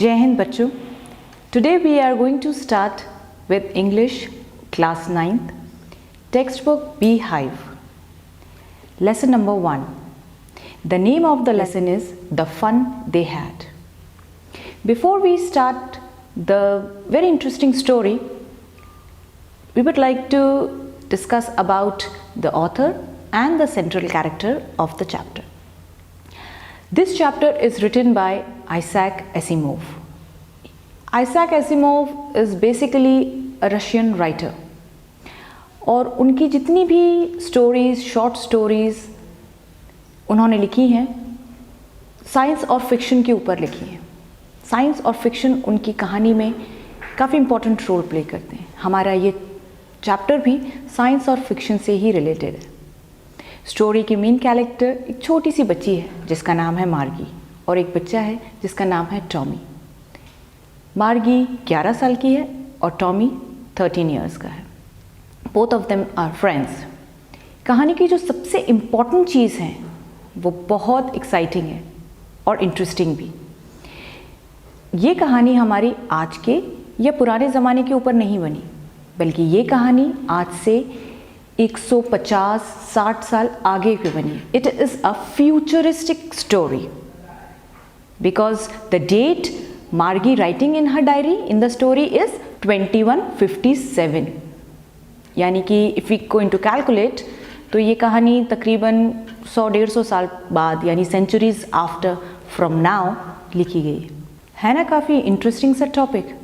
जय हिंद बच्चों, today we are going to start with English class 9th textbook Beehive. Lesson number 1. The name of the lesson is The Fun They Had. Before we start the very interesting story, we would like to discuss about the author and the central character of the chapter. This chapter is written by Isaac Asimov. Isaac Asimov is basically a Russian writer. और उनकी जितनी भी stories, short stories उन्होंने लिखी हैं, science और fiction के ऊपर लिखी हैं. साइंस और फिक्शन उनकी कहानी में काफ़ी इम्पोर्टेंट रोल प्ले करते हैं. हमारा ये चैप्टर भी साइंस और फिक्शन से ही रिलेटेड है. स्टोरी की मेन कैरेक्टर एक छोटी सी बच्ची है जिसका नाम है मार्गी, और एक बच्चा है जिसका नाम है टॉमी. मार्गी 11 साल की है और टॉमी 13 ईयर्स का है. Both of them are friends. कहानी की जो सबसे इम्पॉर्टेंट चीज़ है वो बहुत एक्साइटिंग है और इंटरेस्टिंग भी. ये कहानी हमारी आज के या पुराने ज़माने के ऊपर नहीं बनी, बल्कि ये कहानी आज से 150-60 साल आगे की बनी. It is a futuristic story because the date Margie writing in her diary in the story is 2157. यानी कि if we going to calculate तो ये कहानी तकरीबन 100-150 साल बाद, यानी सेंचुरीज आफ्टर फ्रॉम नाउ लिखी गई है ना. काफ़ी इंटरेस्टिंग सा topic.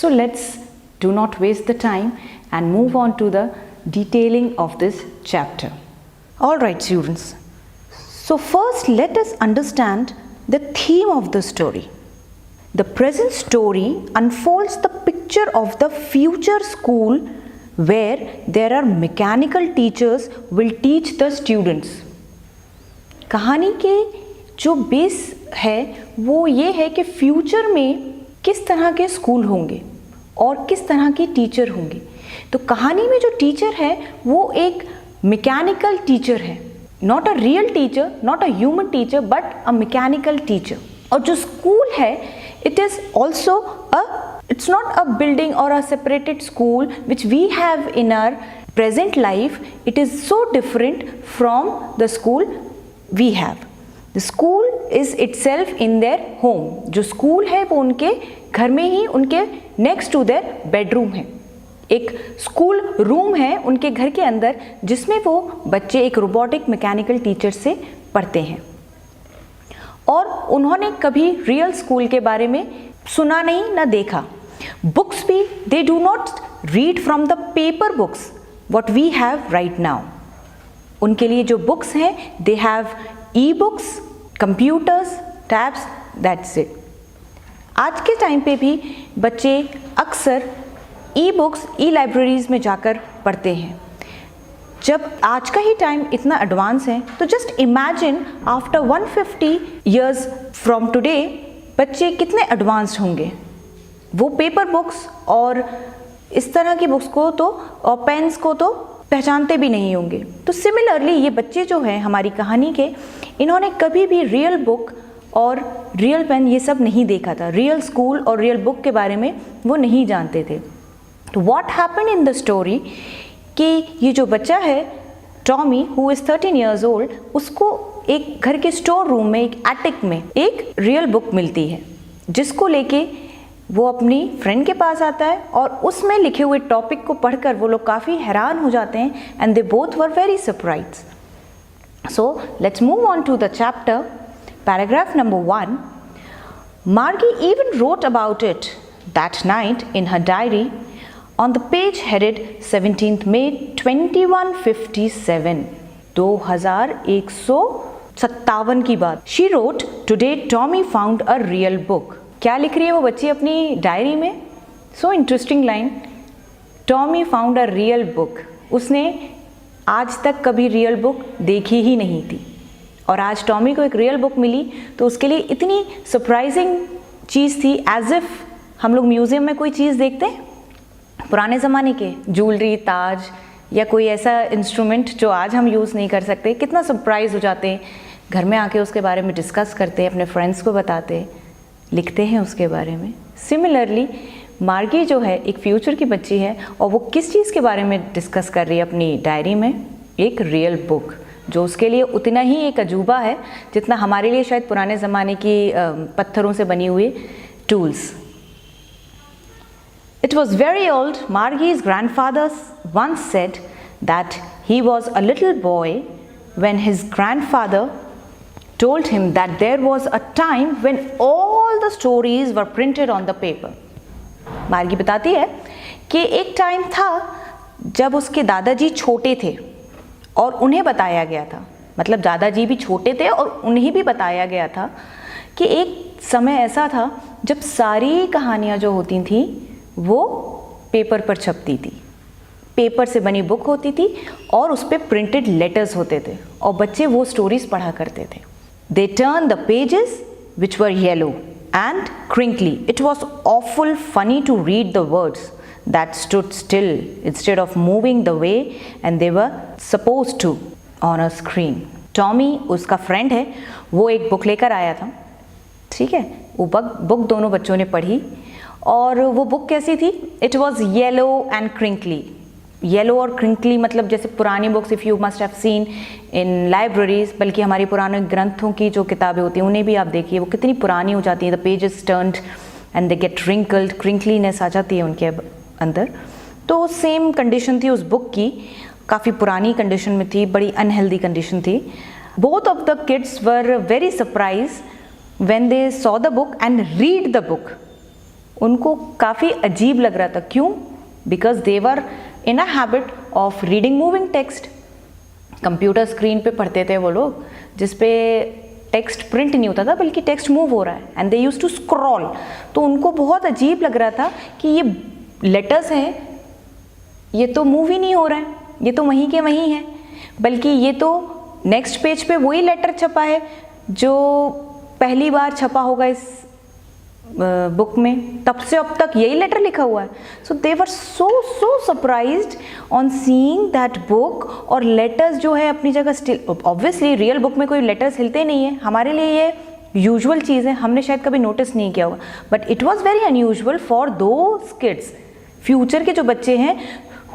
So let's do not waste the time and move on to the detailing of this chapter. All right students, so first let us understand the theme of the story. The present story unfolds the picture of the future school where there are mechanical teachers will teach the students. कहानी के जो base है वो ये है कि future में किस तरह के स्कूल होंगे और किस तरह की टीचर होंगे. तो कहानी में जो टीचर है वो एक मैकेनिकल टीचर है, not a real teacher, not a human teacher, but a mechanical teacher. और जो स्कूल है it is also it's not a building और a separated school which we have in our present life. It is so different from the school we have. The school is itself in their home. जो school है वो उनके घर में ही, उनके next to their bedroom है. एक school room है उनके घर के अंदर जिसमें वो बच्चे एक रोबोटिक मैकेनिकल टीचर से पढ़ते हैं. और उन्होंने कभी रियल स्कूल के बारे में सुना नहीं ना देखा. बुक्स भी they do not read from the paper books what we have right now. उनके लिए जो बुक्स हैं they have e books, computers, tabs, that's it. आज के टाइम पे भी बच्चे अक्सर ई बुक्स, ई लाइब्रेरीज़ में जाकर पढ़ते हैं. जब आज का ही टाइम इतना एडवांस है तो just imagine after 150 years from today बच्चे कितने एडवांस्ड होंगे. वो पेपर बुक्स और इस तरह की बुक्स को तो और पेन्स को तो पहचानते भी नहीं होंगे. तो सिमिलरली ये बच्चे जो हैं हमारी कहानी के, इन्होंने कभी भी रियल बुक और रियल पेन ये सब नहीं देखा था. रियल स्कूल और रियल बुक के बारे में वो नहीं जानते थे. तो what happened in the story कि ये जो बच्चा है Tommy who is 13 years old, उसको एक घर के स्टोर रूम में, एक एटिक में एक रियल बुक मिलती है जिसको लेके वो अपनी फ्रेंड के पास आता है. और उसमें लिखे हुए टॉपिक को पढ़कर वो लोग काफ़ी हैरान हो जाते हैं and they both were very surprise. So let's move on to the chapter. Paragraph number 1. Margie even wrote about it that night in her diary on the page headed 17th May 2157. 2157 की बात. She wrote, "Today Tommy found a real book." क्या लिख रही है वो बच्ची अपनी diary में? So interesting line. Tommy found a real book. उसने आज तक कभी रियल बुक देखी ही नहीं थी और आज टॉमी को एक रियल बुक मिली तो उसके लिए इतनी सरप्राइजिंग चीज़ थी. एज इफ हम लोग म्यूज़ियम में कोई चीज़ देखते हैं पुराने ज़माने के, ज्वेलरी, ताज या कोई ऐसा इंस्ट्रूमेंट जो आज हम यूज़ नहीं कर सकते, कितना सरप्राइज हो जाते हैं. घर में आके उसके बारे में डिस्कस करते हैं, अपने फ्रेंड्स को बताते हैं. लिखते हैं उसके बारे में। सिमिलरली मार्गी जो है एक फ्यूचर की बच्ची है और वो किस चीज़ के बारे में डिस्कस कर रही है अपनी डायरी में, एक रियल बुक जो उसके लिए उतना ही एक अजूबा है जितना हमारे लिए शायद पुराने ज़माने की पत्थरों से बनी हुई tools. It was very old. Margie's grandfather once said that he was a little boy when his grandfather told him that there was a time when all the stories were printed on the paper. मार्गी बताती है कि एक time था जब उसके दादाजी छोटे थे और उन्हें बताया गया था, मतलब दादाजी भी छोटे थे और उन्हें भी बताया गया था कि एक समय ऐसा था जब सारी कहानियाँ जो होती थी वो पेपर पर छपती थी, पेपर से बनी बुक होती थी और उस पर प्रिंटेड लेटर्स होते थे और बच्चे वो स्टोरीज पढ़ा करते थे। They turn the pages which were yellow and crinkly. It was awful funny to read the words that stood still instead of moving the way and they were supposed to on a screen. Tommy उसका friend है, वो एक book लेकर आया था, ठीक है। वो बुक दोनों बच्चों ने पढ़ी और वो बुक कैसी थी? It was yellow and crinkly. Yellow और क्रिंकली मतलब जैसे पुरानी books if you must have seen in libraries, बल्कि हमारी पुराने ग्रंथों की जो किताबें होती हैं उन्हें भी आप देखिए वो कितनी पुरानी हो जाती हैं। The pages turned and they get wrinkled, crinkliness आ जाती है उनके अंदर। तो सेम कंडीशन थी उस बुक की, काफ़ी पुरानी कंडीशन में थी, बड़ी अनहेल्दी कंडीशन थी। Both of the kids were very surprise when they saw the book and read the book. उनको काफ़ी अजीब लग रहा था, क्यों? Because they were in a habit of reading moving text. Computer screen पे पढ़ते थे वो लोग जिसपे टेक्स्ट प्रिंट नहीं होता था बल्कि टेक्स्ट मूव हो रहा है, and they used to scroll. तो उनको बहुत अजीब लग रहा था कि ये लेटर्स हैं, ये तो मूव ही नहीं हो रहा है, ये तो वहीं के वहीं है, बल्कि ये तो नेक्स्ट पेज पे वही लेटर छपा है जो पहली बार छपा होगा इस बुक में, तब से अब तक यही लेटर लिखा हुआ है। So they were so surprised on seeing that book. और लेटर्स जो है अपनी जगह स्टिल, ऑब्वियसली रियल बुक में कोई लेटर्स हिलते नहीं है, हमारे लिए ये यूजुअल चीज़ है, हमने शायद कभी नोटिस नहीं किया होगा, but it was very unusual for those kids, future के जो बच्चे हैं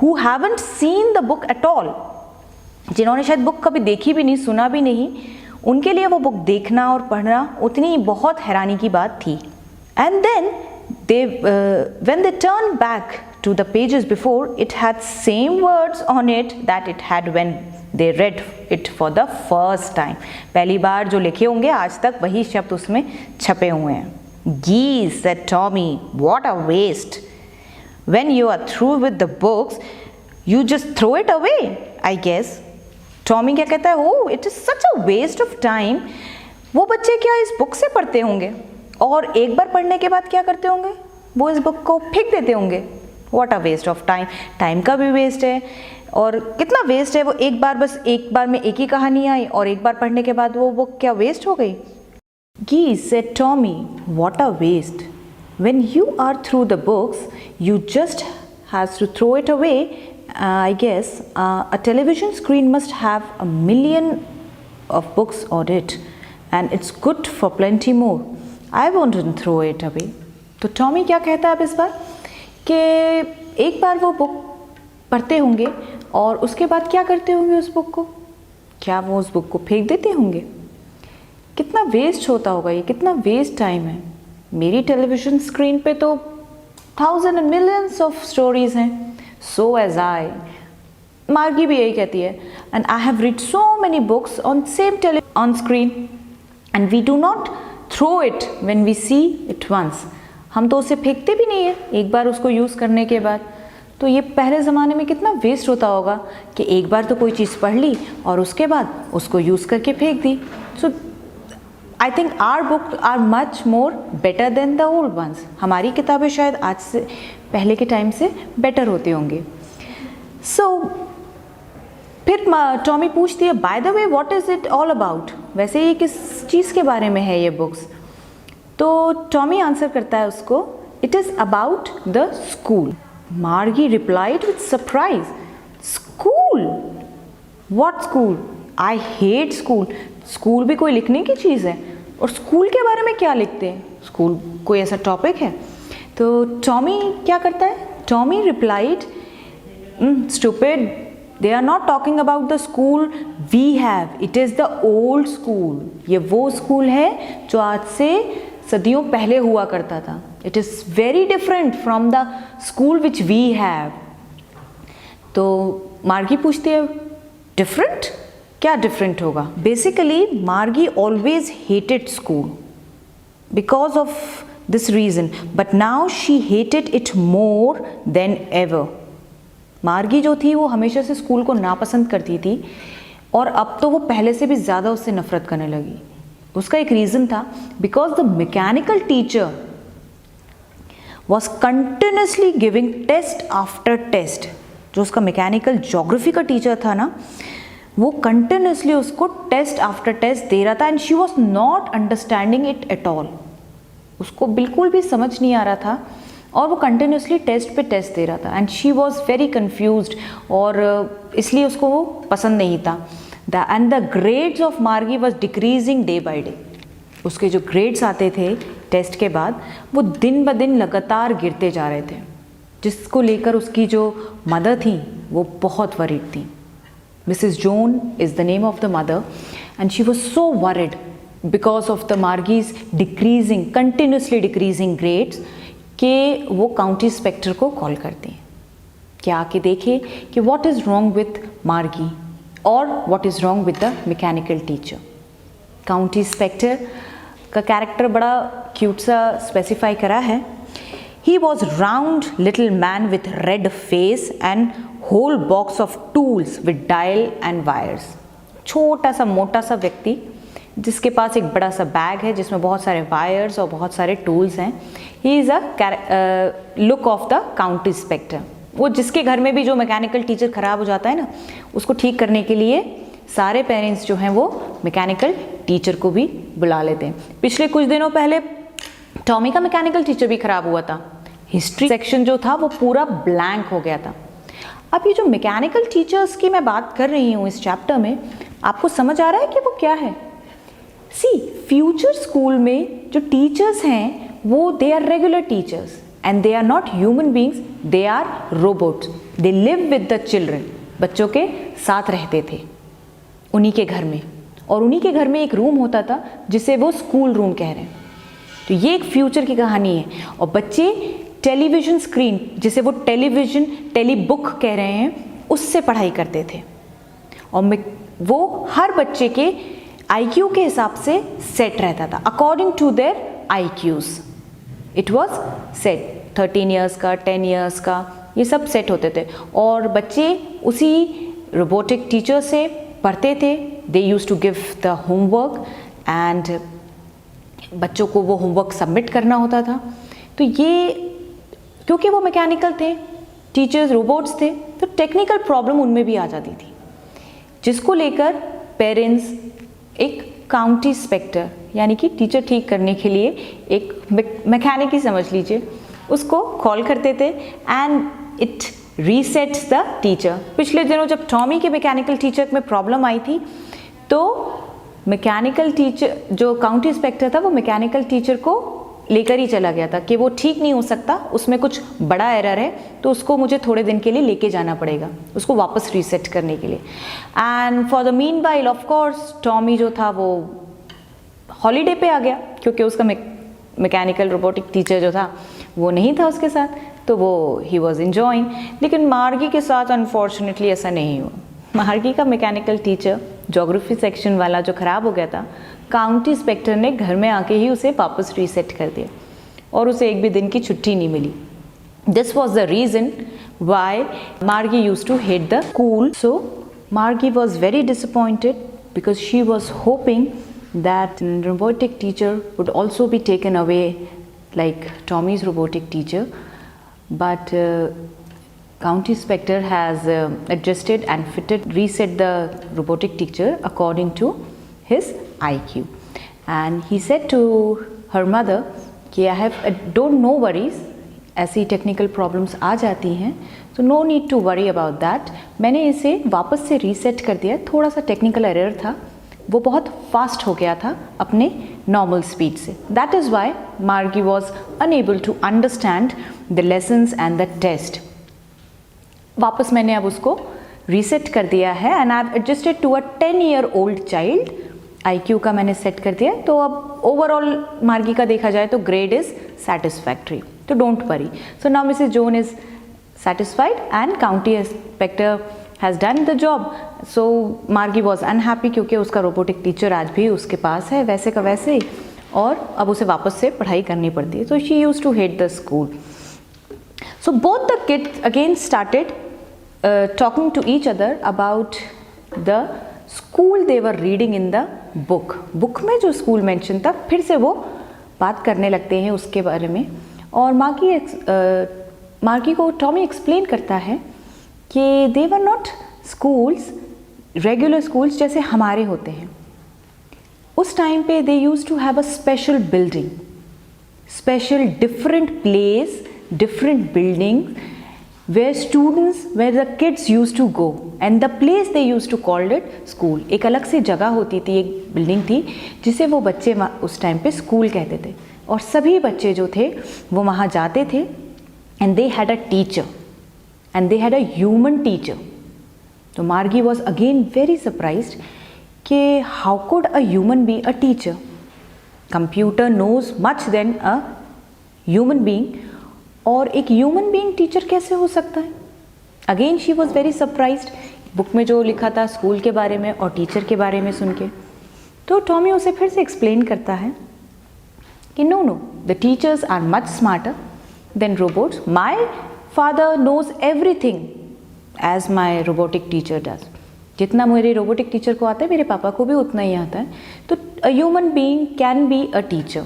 who haven't seen the book at all, जिन्होंने शायद बुक कभी देखी भी नहीं, सुना भी नहीं, उनके लिए वो बुक देखना और पढ़ना उतनी बहुत हैरानी की बात थी। And then when they turned back to the pages before, it had same words on it that it had when they read it for the first time. पहली बार जो लिखे होंगे आज तक वही शब्द उसमें छपे हुए हैं। Geez, said Tommy, what a waste. When you are through with the books, you just throw it away, I guess. Tommy क्या कहता है? Oh, it is such a waste of time. वो बच्चे क्या इस बुक से पढ़ते होंगे और एक बार पढ़ने के बाद क्या करते होंगे? वो इस बुक को फेंक देते होंगे। What a waste of time, time का भी वेस्ट है और कितना वेस्ट है। वो एक बार बस एक बार में एक ही कहानी आई और एक बार पढ़ने के बाद वो बुक क्या वेस्ट हो गई? Geez, said Tommy, what a waste. When you are through the books, you just has to throw it away. I guess a television screen must have a million of books on it and it's good for plenty more. I won't throw it away. तो Tommy क्या कहता है अब इस बार कि एक बार वो book पढ़ते होंगे और उसके बाद क्या करते होंगे उस बुक को? क्या वो उस बुक को फेंक देते होंगे? कितना वेस्ट होता होगा ये, कितना वेस्ट टाइम है। मेरी टेलीविज़न स्क्रीन पे तो thousand and millions of stories हैं। सो एज आई, मार्गी भी यही कहती है, and I have read so many books on same on screen and we do not throw it when we see it once. हम तो उसे फेंकते भी नहीं है एक बार उसको यूज़ करने के बाद। तो ये पहले ज़माने में कितना वेस्ट होता होगा कि एक बार तो कोई चीज़ पढ़ ली और उसके बाद उसको यूज़ करके फेंक दी। So I think our book are much more better than the old ones. हमारी किताबें शायद आज से पहले के टाइम से बेटर होते होंगे। सो फिर टॉमी पूछती है, by the way what is it all about? वैसे ये किस चीज़ के बारे में है ये बुक्स? तो टॉमी आंसर करता है उसको, it is about the school. Margie replied with surprise, school? What school? I hate school. School भी कोई लिखने की चीज़ है? और स्कूल के बारे में क्या लिखते हैं? स्कूल कोई ऐसा टॉपिक है? तो टॉमी क्या करता है? Tommy replied, stupid, they are not talking about the school we have, it is the old school. ये वो स्कूल है जो आज से सदियों पहले हुआ करता था। It is very different from the school which we have. तो मार्गी पूछती है, डिफरेंट? क्या डिफरेंट होगा? बेसिकली मार्गी always hated school because of this reason, but now she hated it more than ever. मार्गी जो थी वो हमेशा से स्कूल को नापसंद करती थी और अब तो वो पहले से भी ज़्यादा उससे नफरत करने लगी। उसका एक रीज़न था, because the mechanical teacher was continuously giving test after test. जो उसका मैकेनिकल ज्योग्राफी का टीचर था ना, वो कंटिन्यूसली उसको टेस्ट आफ्टर टेस्ट दे रहा था and she was not understanding it at all. उसको बिल्कुल भी समझ नहीं आ रहा था और वो कंटिन्यूसली टेस्ट पे टेस्ट दे रहा था and she was very confused, और इसलिए उसको वो पसंद नहीं था। एंड द ग्रेड्स ऑफ मार्गी was decreasing day by day. उसके जो ग्रेड्स आते थे टेस्ट के बाद वो दिन ब दिन लगातार गिरते जा रहे थे, जिसको लेकर उसकी जो मदर थी वो बहुत वरीड थी। Mrs Jones is the name of the mother and she was so worried because of the Margie's decreasing, continuously decreasing grades, कि वो काउंटी इंस्पेक्टर को कॉल करते हैं कि आके देखे कि व्हाट इज़ रॉन्ग विथ मार्गी और what is wrong with the mechanical teacher. County inspector का कैरेक्टर बड़ा क्यूट सा स्पेसिफाई करा है। He was round little man with red face and whole box of tools with dial and wires। छोटा सा मोटा सा व्यक्ति जिसके पास एक बड़ा सा बैग है जिसमें बहुत सारे वायर्स और बहुत सारे टूल्स हैं। He is a look of the county inspector. वो जिसके घर में भी जो मैकेनिकल टीचर ख़राब हो जाता है ना, उसको ठीक करने के लिए सारे पेरेंट्स जो हैं वो मैकेनिकल टीचर को भी बुला लेते हैं। पिछले कुछ दिनों पहले टॉमी का मैकेनिकल टीचर भी ख़राब हुआ था। हिस्ट्री सेक्शन जो था वो पूरा ब्लैंक हो गया था। अब ये जो मैकेनिकल टीचर्स की मैं बात कर रही हूँ इस चैप्टर में, आपको समझ आ रहा है कि वो क्या है? सी, फ्यूचर स्कूल में जो टीचर्स हैं वो they are regular teachers and they are not human beings, they are robots. They live with the children. बच्चों के साथ रहते थे उन्हीं के घर में, और उन्हीं के घर में एक रूम होता था जिसे वो स्कूल रूम कह रहे हैं। तो ये एक फ्यूचर की कहानी है। और बच्चे टेलीविज़न स्क्रीन, जिसे वो टेलीविज़न टेली बुक कह रहे हैं, उससे पढ़ाई करते थे। और वो हर बच्चे के आईक्यू के हिसाब से सेट रहता था, according to their IQs it was set. 13 years का, 10 इयर्स का, ये सब सेट होते थे। और बच्चे उसी रोबोटिक टीचर से पढ़ते थे। They use to give the homework and बच्चों को वो होमवर्क सबमिट करना होता था। तो ये क्योंकि वो मैकेनिकल थे, टीचर्स रोबोट्स थे, तो टेक्निकल प्रॉब्लम उनमें भी आ जाती थी, जिसको लेकर पेरेंट्स एक काउंटी इंस्पेक्टर यानी कि टीचर ठीक करने के लिए एक मैकेनिक ही समझ लीजिए, उसको कॉल करते थे एंड इट रीसेट्स द टीचर। पिछले दिनों जब टॉमी के मैकेनिकल टीचर में प्रॉब्लम आई थी, तो मैकेनिकल टीचर जो काउंटी इंस्पेक्टर था वो मैकेनिकल टीचर को लेकर ही चला गया था कि वो ठीक नहीं हो सकता, उसमें कुछ बड़ा एरर है, तो उसको मुझे थोड़े दिन के लिए लेके जाना पड़ेगा उसको वापस रीसेट करने के लिए। And for the mean while of course Tommy जो था वो हॉलीडे पे आ गया, क्योंकि उसका मैकेनिकल रोबोटिक टीचर जो था वो नहीं था उसके साथ, तो वो ही वॉज एंजॉइंग। लेकिन मार्गी के साथ अनफॉर्चुनेटली ऐसा नहीं हुआ। मार्गी का मैकेनिकल टीचर ज्योग्राफी सेक्शन वाला जो ख़राब हो गया था, काउंटी इंस्पेक्टर ने घर में आके ही उसे वापस रीसेट कर दिया और उसे एक भी दिन की छुट्टी नहीं मिली। This was the reason why Margie use to hate the school. So Margie was very disappointed because she was hoping that robotic teacher would also be taken away like Tommy's robotic teacher, but county inspector has adjusted and reset the robotic teacher according to his IQ, and he said to her mother कि don't no worries, ऐसी technical problems आ जाती हैं, तो no need to worry about that. मैंने इसे वापस से रीसेट कर दिया, थोड़ा सा टेक्निकल एरर था, वो बहुत फास्ट हो गया था अपने नॉर्मल स्पीड से. That is why Margie was unable to understand the lessons and the test. वापस मैंने अब उसको रीसेट कर दिया है and I have adjusted to a 10-year-old child. IQ का मैंने सेट कर दिया. तो अब ओवरऑल मार्गी का देखा जाए तो ग्रेड इज़ सेटिस्फैक्ट्री. तो don't worry. So now Mrs Jones is satisfied and county inspector has done the job. So Margie was unhappy क्योंकि उसका रोबोटिक टीचर आज भी उसके पास है वैसे का वैसे ही, और अब उसे वापस से पढ़ाई करनी पड़ती है. So she used to hate the school. So both the kids again started talking to each other about the school they were reading in the book. Book में जो स्कूल मेंशन था फिर से वो बात करने लगते हैं उसके बारे में. और मार्गी को टॉमी एक्सप्लेन करता है कि they were not schools, regular schools जैसे हमारे होते हैं. उस टाइम पे they use to have a special building, special different place, different building where students, where the kids use to go and the place they use to called it school. एक अलग से जगह होती थी, एक बिल्डिंग थी जिसे वो बच्चे उस टाइम पे स्कूल कहते थे, और सभी बच्चे जो थे वो वहाँ जाते थे. And they had a teacher, and they had a human teacher. So Margie was again very surprised कि how could a human be a teacher? Computer knows much than a human being, और एक human being teacher कैसे हो सकता है? Again she was very surprised. Book में जो लिखा था स्कूल के बारे में और टीचर के बारे में सुन के. तो टॉमी उसे फिर से एक्सप्लेन करता है कि no, the teachers are much smarter than robots. My father knows everything as my robotic teacher does. जितना मेरे रोबोटिक टीचर को आता है मेरे पापा को भी उतना ही आता है. तो a human being can be a teacher.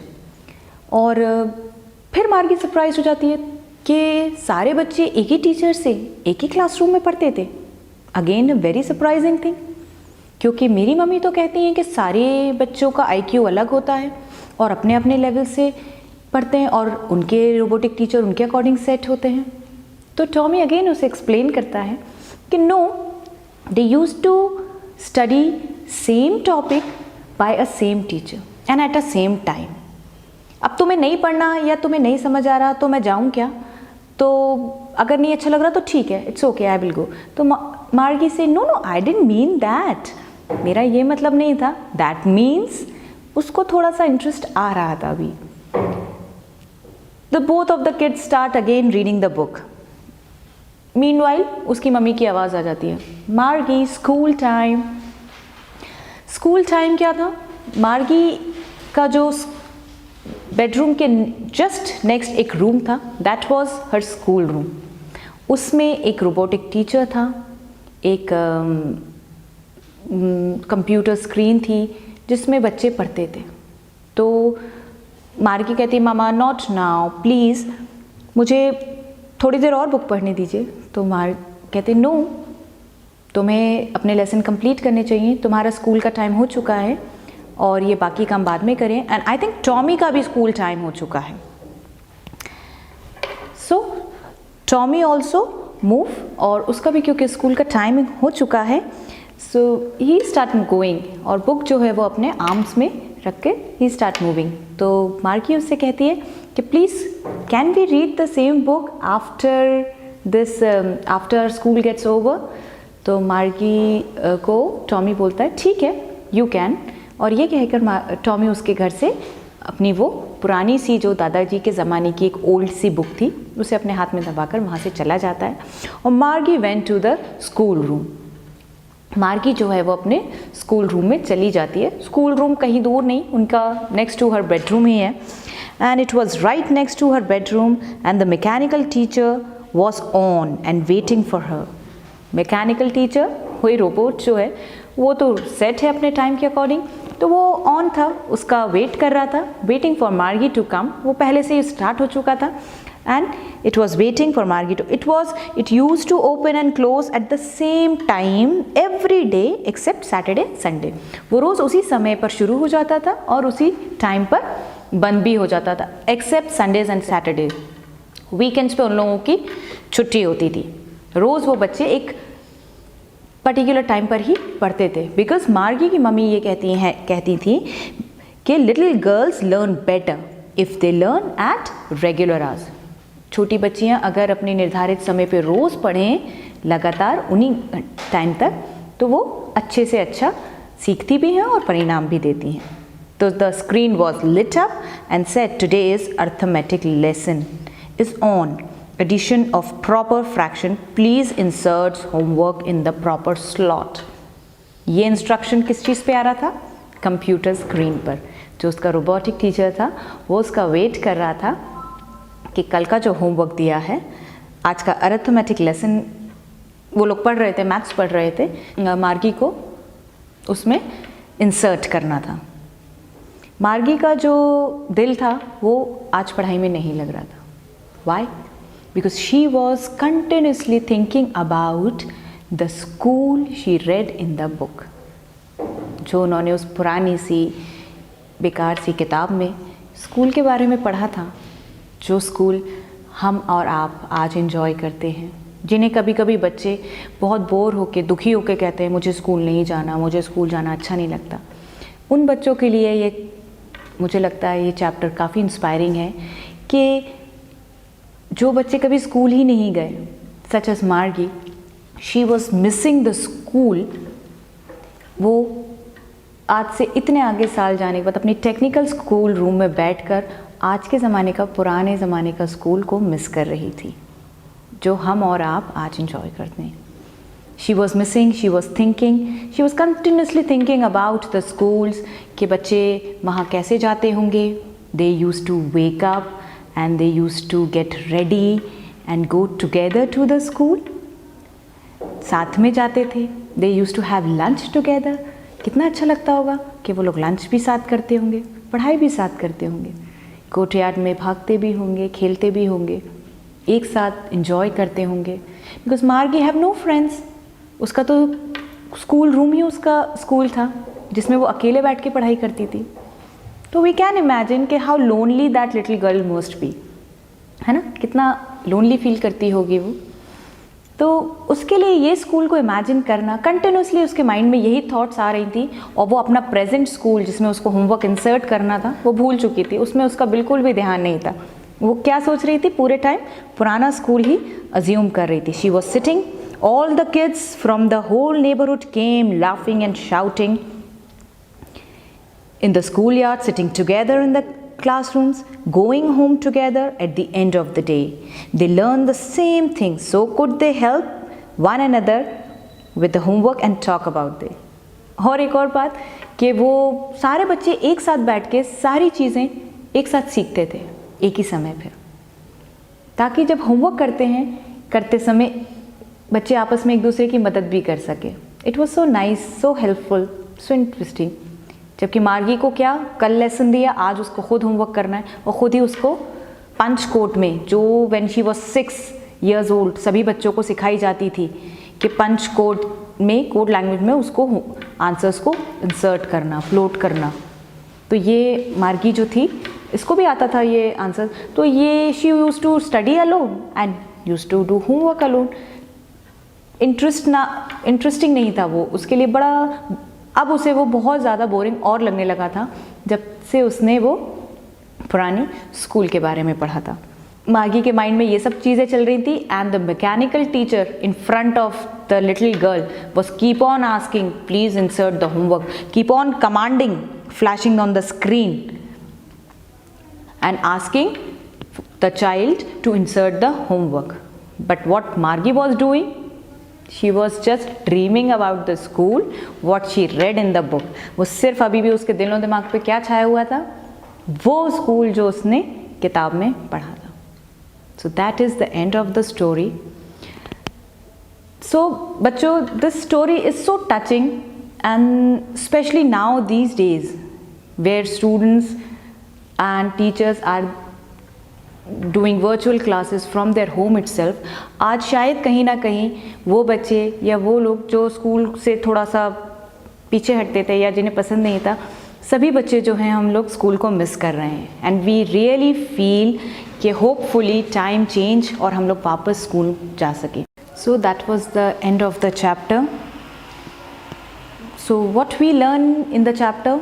और फिर मार्गी सरप्राइज हो जाती है कि सारे बच्चे एक ही टीचर से एक ही क्लासरूम में पढ़ते थे. Again a very surprising thing, क्योंकि मेरी मम्मी तो कहती हैं कि सारे बच्चों का IQ अलग होता है और अपने अपने लेवल से पढ़ते हैं और उनके रोबोटिक टीचर उनके अकॉर्डिंग सेट होते हैं. तो टॉमी अगेन उसे एक्सप्लेन करता है कि no, they use to study same topic by a same teacher and at a same time. अब तुम्हें नहीं पढ़ना या तुम्हें नहीं समझ आ रहा तो मैं जाऊँ क्या? तो अगर नहीं अच्छा लग रहा तो ठीक है, it's okay, I will go. तो मार्गी से no I didn't mean that, मेरा ये मतलब नहीं था. दैट मीन्स उसको थोड़ा सा इंटरेस्ट आ रहा था अभी. The both of the kids start again reading the book. Meanwhile, उसकी मम्मी की आवाज़ आ जाती है, मार्गी स्कूल टाइम. स्कूल टाइम क्या था? मार्गी का जो बेडरूम के जस्ट नेक्स्ट एक रूम था, that was her school room. उसमें एक रोबोटिक टीचर था, एक कंप्यूटर स्क्रीन थी जिसमें बच्चे पढ़ते थे. तो मार्गी कहती है मामा नॉट नाउ प्लीज़, मुझे थोड़ी देर और बुक पढ़ने दीजिए. तो कहते नो, तुम्हें अपने लेसन कंप्लीट करने चाहिए, तुम्हारा स्कूल का टाइम हो चुका है और ये बाकी काम बाद में करें. एंड आई थिंक टॉमी का भी स्कूल टाइम हो चुका है. सो टॉमी ऑल्सो मूव, और उसका भी क्योंकि स्कूल का टाइमिंग हो चुका है. सो ही स्टार्ट गोइंग, और बुक जो है वो अपने आर्म्स में रख के ही स्टार्ट मूविंग. तो मार्गी उससे कहती है कि please can we read the same book after this, after school gets over. तो मार्गी को टॉमी बोलता है ठीक है यू कैन. और ये कहकर टॉमी उसके घर से अपनी वो पुरानी सी जो दादाजी के ज़माने की एक ओल्ड सी बुक थी उसे अपने हाथ में दबाकर वहाँ से चला जाता है. और Margie went to the school room. Margie जो है वो अपने स्कूल रूम में चली जाती है. स्कूल रूम कहीं दूर नहीं, उनका नेक्स्ट टू हर बेडरूम ही है. And it was right next to her bedroom and the mechanical teacher was on and waiting for her. Mechanical teacher, वही रोबोट जो है वो तो सेट है अपने टाइम के अकॉर्डिंग, तो वो ऑन था, उसका वेट कर रहा था, वेटिंग फॉर मार्गी टू कम. वो पहले से ही स्टार्ट हो चुका था and it was waiting for Margie to, it used to open and close at the same time every day except Saturday Sunday. वो रोज़ उसी समय पर शुरू हो जाता था और उसी टाइम पर बंद भी हो जाता था except Sundays and Saturdays. Weekends पे उन लोगों की छुट्टी होती थी. रोज़ वो बच्चे एक पर्टिकुलर टाइम पर ही पढ़ते थे, बिकॉज मार्गी की मम्मी ये कहती थी कि little girls learn better if they learn at regular hours. छोटी बच्चियाँ अगर अपने निर्धारित समय पे रोज़ पढ़ें लगातार उन्हीं टाइम तक, तो वो अच्छे से अच्छा सीखती भी हैं और परिणाम भी देती हैं। तो the screen was lit up and said today's arithmetic lesson is on, addition of proper fraction, please insert homework in the proper slot। ये इंस्ट्रक्शन किस चीज़ पे आ रहा था? कंप्यूटर स्क्रीन पर। जो उसका रोबोटिक टीचर था वो उसका वेट कर रहा था कि कल का जो होमवर्क दिया है, आज का अरिथमेटिक लेसन वो लोग पढ़ रहे थे, मैथ्स पढ़ रहे थे, मार्गी को उसमें इंसर्ट करना था। मार्गी का जो दिल था वो आज पढ़ाई में नहीं लग रहा था। Y? Because she was continuously thinking about the school she read in the book। जो उन्होंने उस पुरानी सी बेकार सी किताब में स्कूल के बारे में पढ़ा था, जो स्कूल हम और आप आज एंजॉय करते हैं, जिन्हें कभी कभी बच्चे बहुत बोर होके दुखी होके कहते हैं मुझे स्कूल नहीं जाना, मुझे स्कूल जाना अच्छा नहीं लगता। उन बच्चों के लिए ये, मुझे लगता है ये चैप्टर काफ़ी इंस्पायरिंग है कि जो बच्चे कभी स्कूल ही नहीं गए, सच एज मार्गी, she was missing the school. वो आज से इतने आगे साल जाने के बाद अपनी टेक्निकल स्कूल रूम में बैठकर आज के ज़माने का, पुराने ज़माने का स्कूल को मिस कर रही थी, जो हम और आप आज इंजॉय करते हैं। She was missing, she was thinking, she was continuously thinking about the schools कि बच्चे वहाँ कैसे जाते होंगे। They use to wake up and they used to get ready and go together to the school। साथ में जाते थे। They used to have lunch together। कितना अच्छा लगता होगा कि वो लोग लंच भी साथ करते होंगे, पढ़ाई भी साथ करते होंगे, कोर्टयार्ड में भागते भी होंगे, खेलते भी होंगे, एक साथ enjoy करते होंगे। Because मार्गी have no friends। उसका तो स्कूल रूम ही उसका स्कूल था जिसमें वो अकेले बैठ के पढ़ाई करती थी। तो वी कैन इमेजिन कि how lonely that little girl must be, है ना, कितना लोनली फील करती होगी वो। तो उसके लिए ये स्कूल को इमेजिन करना, कंटिन्यूसली उसके माइंड में यही थॉट्स आ रही थी, और वो अपना प्रेजेंट स्कूल जिसमें उसको होमवर्क इंसर्ट करना था वो भूल चुकी थी, उसमें उसका बिल्कुल भी ध्यान नहीं था। वो क्या सोच रही थी? पूरे टाइम पुराना स्कूल ही अज्यूम कर रही थी। She was sitting, all the kids from the whole neighbourhood came laughing and shouting in the schoolyard, sitting together in the classrooms, going home together at the end of the day. They learned the same thing, so could they help one another with the homework and talk about it। और एक और बात कि वो सारे बच्चे एक साथ बैठ के सारी चीज़ें एक साथ सीखते थे एक ही समय पर, ताकि जब होमवर्क करते हैं, करते समय बच्चे आपस में एक दूसरे की मदद भी कर सके। It was so nice, so helpful, so interesting. जबकि मार्गी को क्या कल लेसन दिया, आज उसको खुद होमवर्क करना है, और ख़ुद ही उसको पंच कोड में, जो when she was 6 years old सभी बच्चों को सिखाई जाती थी कि पंच कोड में, कोड लैंग्वेज में उसको आंसर्स को इंसर्ट करना, फ्लोट करना। तो ये मार्गी जो थी, इसको भी आता था ये आंसर। तो ये she use to study alone and use to do homework alone. Interesting नहीं था वो उसके लिए, बड़ा, अब उसे वो बहुत ज़्यादा बोरिंग और लगने लगा था जब से उसने वो पुरानी स्कूल के बारे में पढ़ा था। मार्गी के माइंड में ये सब चीज़ें चल रही थी, and the mechanical teacher in front of the little girl was keep on asking, please insert the homework, keep on commanding, flashing on the screen and asking the child to insert the homework. But what Margi was doing, she was just dreaming about the school, what she read in the book। वो सिर्फ अभी भी उसके दिलो दिमाग पे क्या छाया हुआ था? वो स्कूल जो उसने किताब में पढ़ा था। So that is the end of the story। So बच्चों, this story is so touching, and especially now these days where students and teachers are doing virtual classes from their home itself। आज शायद कहीं ना कहीं वो बच्चे या वो लोग जो स्कूल से थोड़ा सा पीछे हटते थे या जिन्हें पसंद नहीं था, सभी बच्चे जो हैं हम लोग स्कूल को मिस कर रहे हैं। एंड वी रियली फील कि होपफुली टाइम चेंज और हम लोग वापस स्कूल जा सकें। So that was the end of the chapter. So what we learn in the chapter,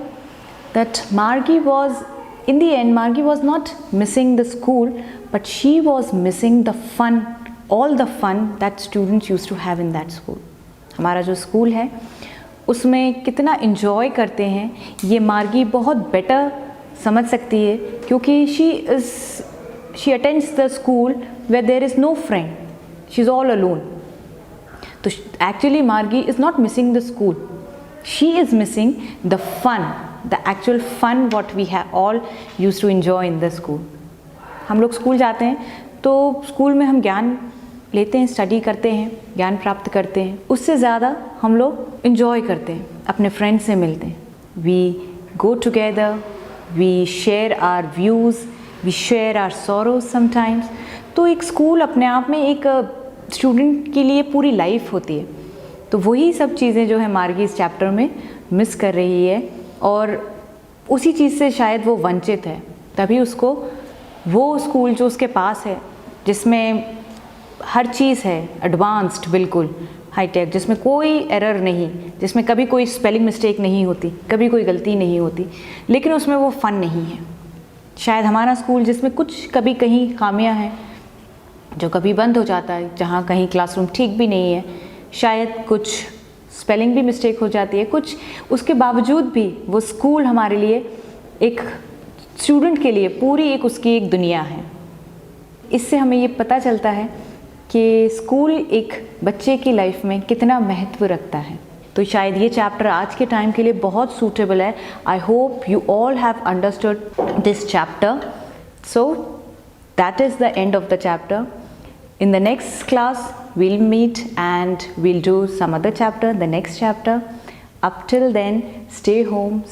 that Margie was, in the end, Margie was not missing the school, but she was missing the fun, all the fun that students used to have in that school. हमारा जो school है उसमें कितना enjoy करते हैं ये मार्गी बहुत बेटर समझ सकती है, क्योंकि she attends the school where there is no friend, she is all alone. तो actually Margie is not missing the school, she is missing the fun, the actual fun what we have all used to enjoy in the school. हम लोग school जाते हैं तो school में हम ज्ञान लेते हैं, स्टडी करते हैं, ज्ञान प्राप्त करते हैं. उससे ज़्यादा हम लोग इन्जॉय करते हैं, अपने फ्रेंड्स से मिलते हैं. We go together, we share our views, we share our sorrows sometimes. तो एक स्कूल अपने आप में एक स्टूडेंट के लिए पूरी लाइफ होती है. तो वही सब चीज़ें जो है मार्गी इस चैप्टर में मिस कर रही है, और उसी चीज़ से शायद वो वंचित है. तभी उसको वो स्कूल जो उसके पास है, जिसमें हर चीज़ है एडवांस्ड, बिल्कुल हाईटेक, जिसमें कोई एरर नहीं, जिसमें कभी कोई स्पेलिंग मिस्टेक नहीं होती, कभी कोई गलती नहीं होती, लेकिन उसमें वो फ़न नहीं है. शायद हमारा स्कूल जिसमें कुछ कभी कहीं खामियां हैं, जो कभी बंद हो जाता है, जहाँ कहीं क्लासरूम ठीक भी नहीं है, शायद कुछ स्पेलिंग भी मिस्टेक हो जाती है कुछ, उसके बावजूद भी वो स्कूल हमारे लिए, एक स्टूडेंट के लिए पूरी एक उसकी एक दुनिया है. इससे हमें ये पता चलता है कि स्कूल एक बच्चे की लाइफ में कितना महत्व रखता है. तो शायद ये चैप्टर आज के टाइम के लिए बहुत सूटेबल है. I hope you all have understood this chapter. So that is the end of the chapter. In the next class, we'll meet and we'll do some other chapter, the next chapter. Up till then, stay home.